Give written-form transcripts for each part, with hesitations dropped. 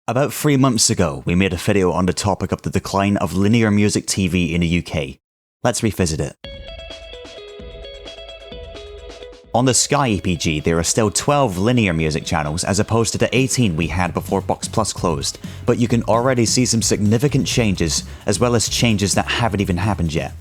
About 3 months ago, we made a video on the topic of the decline of linear music TV in the UK. Let's revisit it. On the Sky EPG, there are still 12 linear music channels as opposed to the 18 we had before Box Plus closed, but you can already see some significant changes, as well as changes that haven't even happened yet.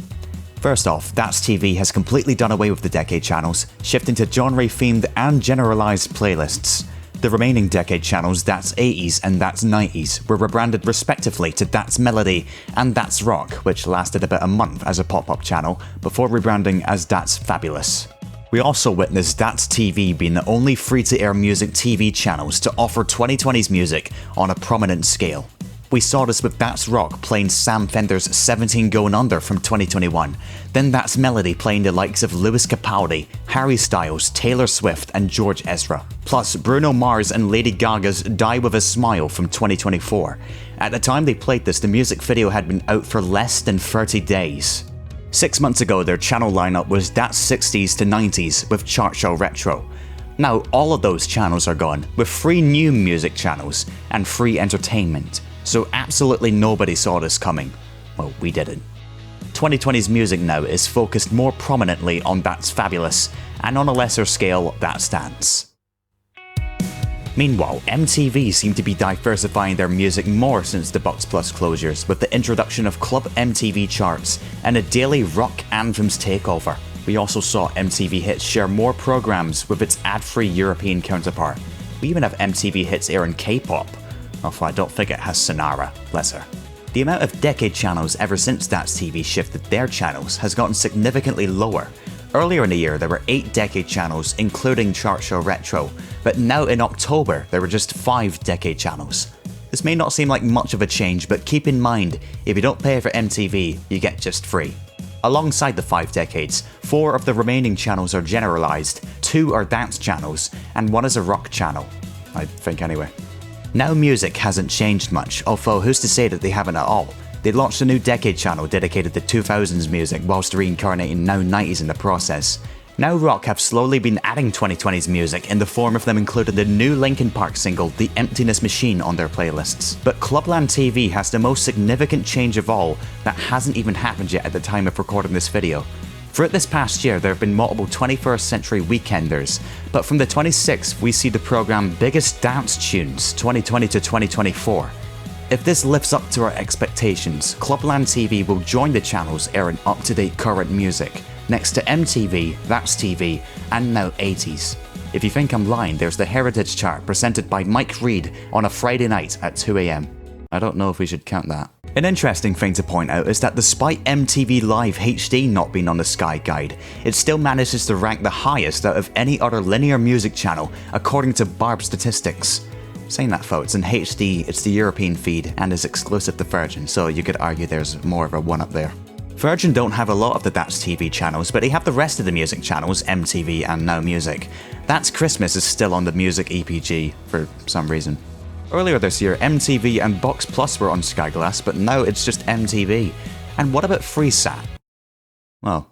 First off, That's TV has completely done away with the decade channels, shifting to genre-themed and generalized playlists. The remaining decade channels, That's 80s and That's 90s, were rebranded respectively to That's Melody and That's Rock, which lasted about a month as a pop-up channel, before rebranding as That's Fabulous. We also witnessed That's TV being the only free-to-air music TV channels to offer 2020's music on a prominent scale. We saw this with That's Rock playing Sam Fender's 17 Going Under from 2021, then That's Melody playing the likes of Lewis Capaldi, Harry Styles, Taylor Swift and George Ezra, plus Bruno Mars and Lady Gaga's Die With A Smile from 2024. At the time they played this, the music video had been out for less than 30 days. 6 months ago, their channel lineup was That's 60s to 90s with Chart Show Retro. Now all of those channels are gone, with 3 new music channels and free entertainment. So absolutely nobody saw this coming. Well, we didn't. 2020's music now is focused more prominently on That's Fabulous, and on a lesser scale, That's Dance. Meanwhile, MTV seem to be diversifying their music more since the Box Plus closures, with the introduction of Club MTV charts and a daily rock anthems takeover. We also saw MTV Hits share more programs with its ad-free European counterpart. We even have MTV Hits airing K-pop. Although I don't think it has Sonara, bless her. The amount of decade channels ever since That's TV shifted their channels has gotten significantly lower. Earlier in the year there were 8 decade channels including Chart Show Retro, but now in October there were just 5 decade channels. This may not seem like much of a change, but keep in mind, if you don't pay for MTV, you get just free. Alongside the 5 decades, 4 of the remaining channels are generalized, 2 are dance channels, and 1 is a rock channel. I think anyway. Now music hasn't changed much, although who's to say that they haven't at all. They launched a new decade channel dedicated to 2000s music whilst reincarnating now 90s in the process. Now rock have slowly been adding 2020's music in the form of them including the new Linkin Park single The Emptiness Machine on their playlists. But Clubland TV has the most significant change of all that hasn't even happened yet at the time of recording this video. Throughout this past year, there have been multiple 21st Century Weekenders, but from the 26th we see the programme Biggest Dance Tunes 2020 to 2024. If this lives up to our expectations, Clubland TV will join the channels airing up-to-date current music, next to MTV, That's TV, and now 80s. If you think I'm lying, there's the Heritage Chart presented by Mike Reed on a Friday night at 2 AM. I don't know if we should count that. An interesting thing to point out is that despite MTV Live HD not being on the Sky Guide, it still manages to rank the highest out of any other linear music channel according to Barb statistics. Saying that though, it's in HD, it's the European feed, and is exclusive to Virgin, so you could argue there's more of a one up there. Virgin don't have a lot of the That's TV channels, but they have the rest of the music channels, MTV and Now Music. That's Christmas is still on the Music EPG, for some reason. Earlier this year, MTV and Box Plus were on Sky Glass, but now it's just MTV. And what about FreeSat? Well,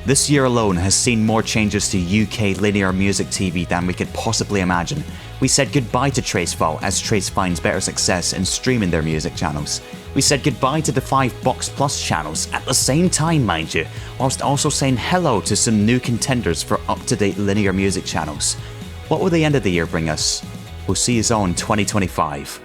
this year alone has seen more changes to UK linear music TV than we could possibly imagine. We said goodbye to Tracefall as Trace finds better success in streaming their music channels. We said goodbye to the 5 Box Plus channels at the same time, mind you, whilst also saying hello to some new contenders for up-to-date linear music channels. What will the end of the year bring us? We'll see you all in 2025.